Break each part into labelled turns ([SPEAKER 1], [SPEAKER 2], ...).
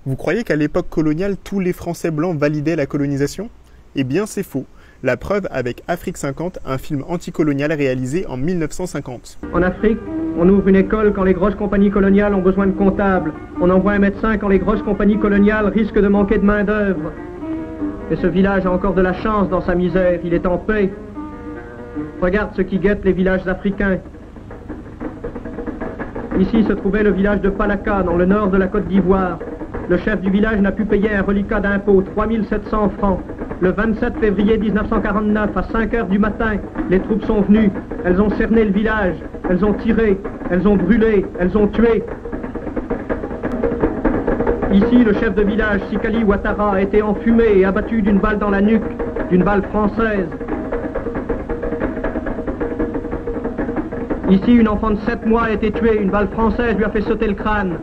[SPEAKER 1] Vous croyez qu'à l'époque coloniale, tous les Français blancs validaient la colonisation? Eh bien, c'est faux. La preuve avec Afrique 50, un film anticolonial réalisé en 1950.
[SPEAKER 2] En Afrique, on ouvre une école quand les grosses compagnies coloniales ont besoin de comptables. On envoie un médecin quand les grosses compagnies coloniales risquent de manquer de main-d'œuvre. Et ce village a encore de la chance dans sa misère. Il est en paix. Regarde ce qui guette les villages africains. Ici se trouvait le village de Palaka, dans le nord de la Côte d'Ivoire. Le chef du village n'a pu payer un reliquat d'impôt, 3700 francs. Le 27 février 1949, à 5 heures du matin, les troupes sont venues. Elles ont cerné le village, elles ont tiré, elles ont brûlé, elles ont tué. Ici, le chef de village, Sikali Ouattara, a été enfumé et abattu d'une balle dans la nuque, d'une balle française. Ici, une enfant de 7 mois a été tuée, une balle française lui a fait sauter le crâne.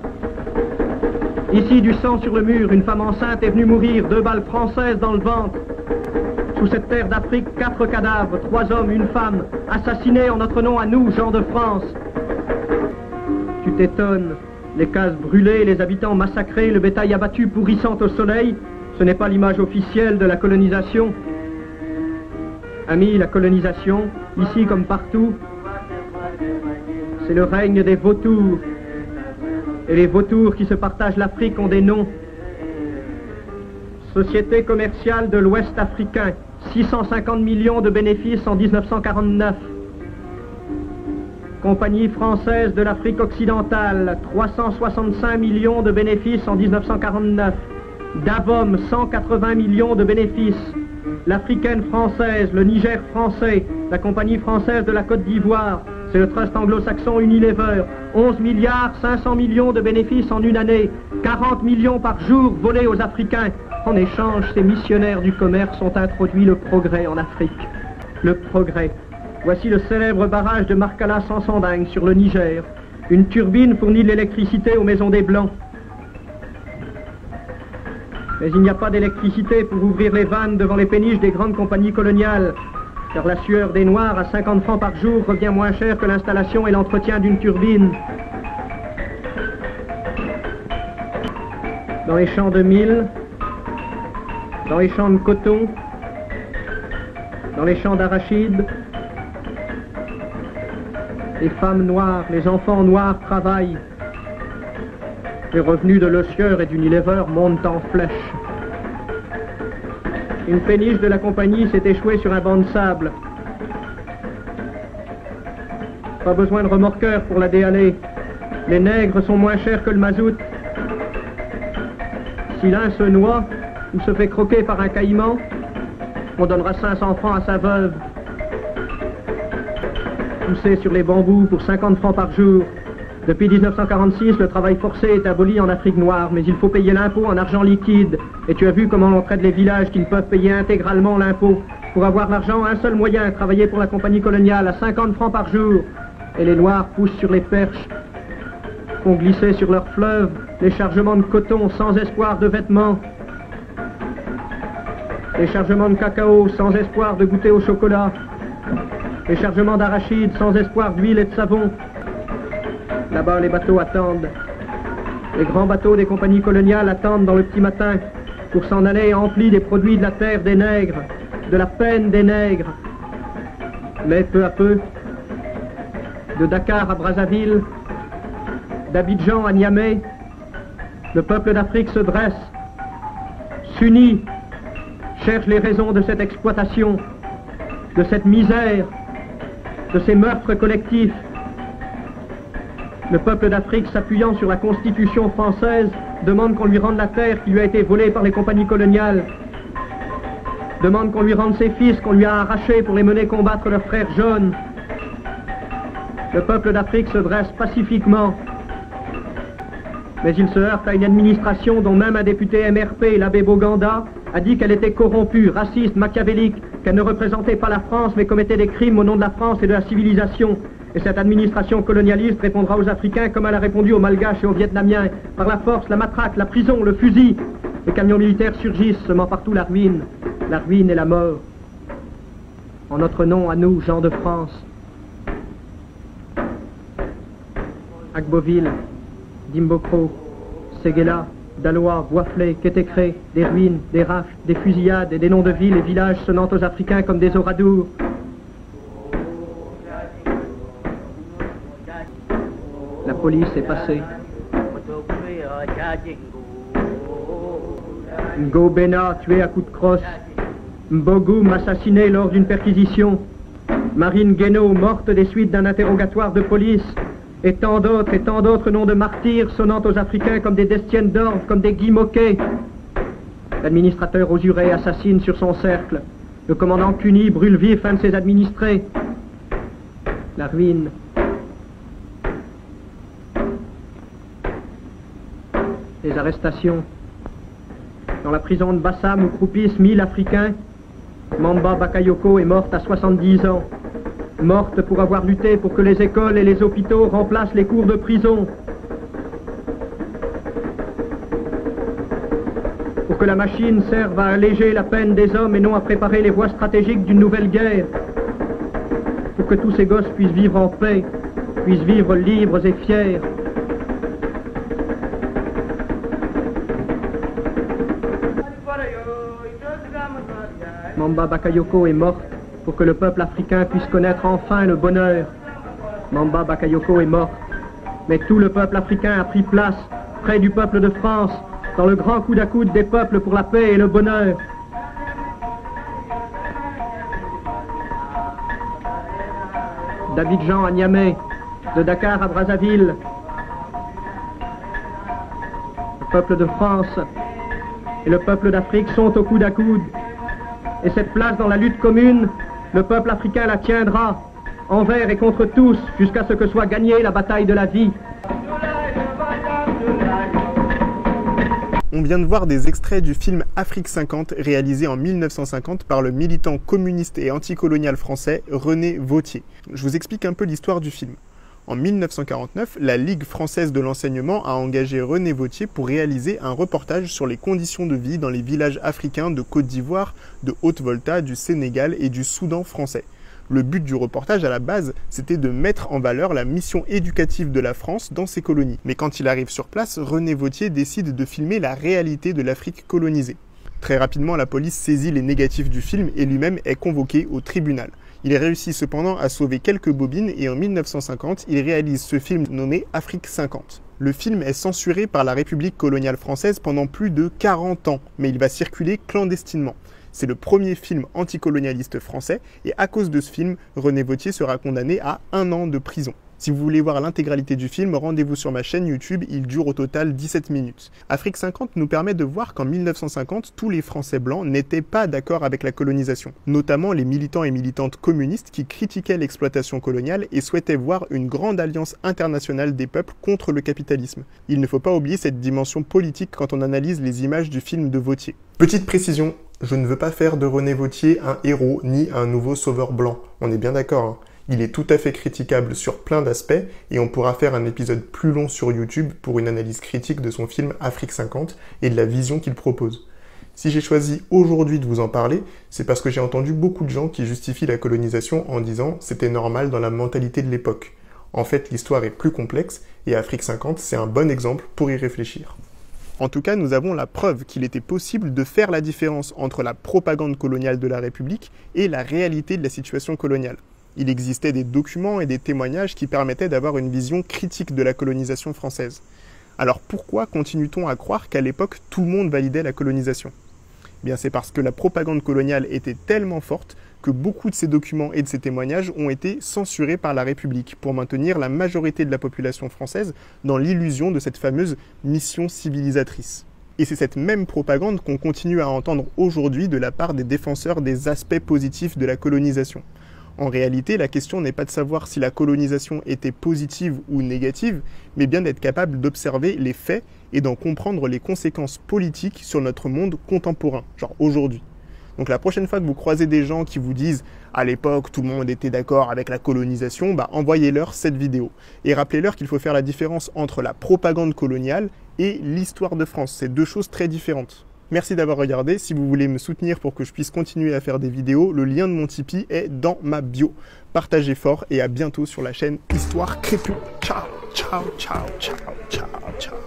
[SPEAKER 2] Ici, du sang sur le mur, une femme enceinte est venue mourir, 2 balles françaises dans le ventre. Sous cette terre d'Afrique, 4 cadavres, 3 hommes, une femme, assassinés en notre nom à nous, gens de France. Tu t'étonnes, les cases brûlées, les habitants massacrés, le bétail abattu pourrissant au soleil, ce n'est pas l'image officielle de la colonisation. Amis, la colonisation, ici comme partout, c'est le règne des vautours. Et les vautours qui se partagent l'Afrique ont des noms. Société commerciale de l'Ouest africain, 650 millions de bénéfices en 1949. Compagnie française de l'Afrique occidentale, 365 millions de bénéfices en 1949. Davom, 180 millions de bénéfices. L'Africaine française, le Niger français, la Compagnie française de la Côte d'Ivoire, c'est le trust anglo-saxon Unilever, 11 milliards 500 millions de bénéfices en une année, 40 millions par jour volés aux Africains. En échange, ces missionnaires du commerce ont introduit le progrès en Afrique. Le progrès. Voici le célèbre barrage de Marcala Sansanding sur le Niger. Une turbine fournit de l'électricité aux maisons des Blancs. Mais il n'y a pas d'électricité pour ouvrir les vannes devant les péniches des grandes compagnies coloniales. Car la sueur des Noirs à 50 francs par jour revient moins cher que l'installation et l'entretien d'une turbine. Dans les champs de mil, dans les champs de coton, dans les champs d'arachide, les femmes noires, les enfants noirs travaillent. Les revenus de l'Ossieur et d'Unilever montent en flèche. Une péniche de la compagnie s'est échouée sur un banc de sable. Pas besoin de remorqueur pour la déhaler. Les nègres sont moins chers que le mazout. Si l'un se noie ou se fait croquer par un caïman, on donnera 500 francs à sa veuve. Poussé sur les bambous pour 50 francs par jour. Depuis 1946, le travail forcé est aboli en Afrique noire, mais il faut payer l'impôt en argent liquide. Et tu as vu comment l'on traite les villages qui ne peuvent payer intégralement l'impôt. Pour avoir l'argent, un seul moyen, travailler pour la compagnie coloniale à 50 francs par jour. Et les Noirs poussent sur les perches, font glisser sur leurs fleuves les chargements de coton sans espoir de vêtements. Les chargements de cacao sans espoir de goûter au chocolat. Les chargements d'arachide sans espoir d'huile et de savon. Là-bas, les bateaux attendent. Les grands bateaux des compagnies coloniales attendent dans le petit matin pour s'en aller emplis des produits de la terre des nègres, de la peine des nègres. Mais peu à peu, de Dakar à Brazzaville, d'Abidjan à Niamey, le peuple d'Afrique se dresse, s'unit, cherche les raisons de cette exploitation, de cette misère, de ces meurtres collectifs. Le peuple d'Afrique, s'appuyant sur la Constitution française, demande qu'on lui rende la terre qui lui a été volée par les compagnies coloniales. Demande qu'on lui rende ses fils qu'on lui a arrachés pour les mener combattre leurs frères jaunes. Le peuple d'Afrique se dresse pacifiquement. Mais il se heurte à une administration dont même un député MRP, l'abbé Boganda, a dit qu'elle était corrompue, raciste, machiavélique, qu'elle ne représentait pas la France mais commettait des crimes au nom de la France et de la civilisation. Et cette administration colonialiste répondra aux Africains comme elle a répondu aux Malgaches et aux Vietnamiens, par la force, la matraque, la prison, le fusil. Les camions militaires surgissent, semant partout la ruine et la mort. En notre nom, à nous, gens de France. Agboville, Dimbokro, Séguéla, Dalois, Boisflé, Quétécré, des ruines, des rafles, des fusillades et des noms de villes et villages sonnant aux Africains comme des oradours. La police est passée. Ngo Bena tué à coups de crosse. Mbogoum assassiné lors d'une perquisition. Marine Guénaud morte des suites d'un interrogatoire de police. Et tant d'autres noms de martyrs sonnant aux Africains comme des Destiennes d'Orbe, comme des Guy Moquet. L'administrateur Osuré assassine sur son cercle. Le commandant Cuny brûle vif un de ses administrés. La ruine. Les arrestations. Dans la prison de Bassam où croupissent 1000 Africains, Mamba Bakayoko est morte à 70 ans. Morte pour avoir lutté pour que les écoles et les hôpitaux remplacent les cours de prison. Pour que la machine serve à alléger la peine des hommes et non à préparer les voies stratégiques d'une nouvelle guerre. Pour que tous ces gosses puissent vivre en paix, puissent vivre libres et fiers. Mamba Bakayoko est morte pour que le peuple africain puisse connaître enfin le bonheur. Mamba Bakayoko est morte, mais tout le peuple africain a pris place près du peuple de France, dans le grand coude à coude des peuples pour la paix et le bonheur. D'Abidjan à Niamey, de Dakar à Brazzaville, le peuple de France et le peuple d'Afrique sont au coude à coude. Et cette place dans la lutte commune, le peuple africain la tiendra, envers et contre tous, jusqu'à ce que soit gagnée la bataille de la vie.
[SPEAKER 1] On vient de voir des extraits du film Afrique 50, réalisé en 1950 par le militant communiste et anticolonial français René Vauthier. Je vous explique un peu l'histoire du film. En 1949, la Ligue française de l'enseignement a engagé René Vauthier pour réaliser un reportage sur les conditions de vie dans les villages africains de Côte d'Ivoire, de Haute-Volta, du Sénégal et du Soudan français. Le but du reportage à la base, c'était de mettre en valeur la mission éducative de la France dans ses colonies. Mais quand il arrive sur place, René Vauthier décide de filmer la réalité de l'Afrique colonisée. Très rapidement, la police saisit les négatifs du film et lui-même est convoqué au tribunal. Il réussit cependant à sauver quelques bobines et en 1950, il réalise ce film nommé Afrique 50. Le film est censuré par la République coloniale française pendant plus de 40 ans, mais il va circuler clandestinement. C'est le premier film anticolonialiste français et à cause de ce film, René Vauthier sera condamné à 1 an de prison. Si vous voulez voir l'intégralité du film, rendez-vous sur ma chaîne YouTube, il dure au total 17 minutes. Afrique 50 nous permet de voir qu'en 1950, tous les Français blancs n'étaient pas d'accord avec la colonisation, notamment les militants et militantes communistes qui critiquaient l'exploitation coloniale et souhaitaient voir une grande alliance internationale des peuples contre le capitalisme. Il ne faut pas oublier cette dimension politique quand on analyse les images du film de Vauthier. Petite précision, je ne veux pas faire de René Vauthier un héros ni un nouveau sauveur blanc, on est bien d'accord, hein. Il est tout à fait critiquable sur plein d'aspects et on pourra faire un épisode plus long sur YouTube pour une analyse critique de son film Afrique 50 et de la vision qu'il propose. Si j'ai choisi aujourd'hui de vous en parler, c'est parce que j'ai entendu beaucoup de gens qui justifient la colonisation en disant « c'était normal dans la mentalité de l'époque ». En fait, l'histoire est plus complexe et Afrique 50, c'est un bon exemple pour y réfléchir. En tout cas, nous avons la preuve qu'il était possible de faire la différence entre la propagande coloniale de la République et la réalité de la situation coloniale. Il existait des documents et des témoignages qui permettaient d'avoir une vision critique de la colonisation française. Alors pourquoi continue-t-on à croire qu'à l'époque, tout le monde validait la colonisation ? Eh bien, c'est parce que la propagande coloniale était tellement forte que beaucoup de ces documents et de ces témoignages ont été censurés par la République pour maintenir la majorité de la population française dans l'illusion de cette fameuse mission civilisatrice. Et c'est cette même propagande qu'on continue à entendre aujourd'hui de la part des défenseurs des aspects positifs de la colonisation. En réalité, la question n'est pas de savoir si la colonisation était positive ou négative, mais bien d'être capable d'observer les faits et d'en comprendre les conséquences politiques sur notre monde contemporain, genre aujourd'hui. Donc la prochaine fois que vous croisez des gens qui vous disent « à l'époque, tout le monde était d'accord avec la colonisation », envoyez-leur cette vidéo. Et rappelez-leur qu'il faut faire la différence entre la propagande coloniale et l'histoire de France. C'est deux choses très différentes. Merci d'avoir regardé. Si vous voulez me soutenir pour que je puisse continuer à faire des vidéos, le lien de mon Tipeee est dans ma bio. Partagez fort et à bientôt sur la chaîne Histoire Crépue. Ciao, ciao, ciao, ciao, ciao, ciao.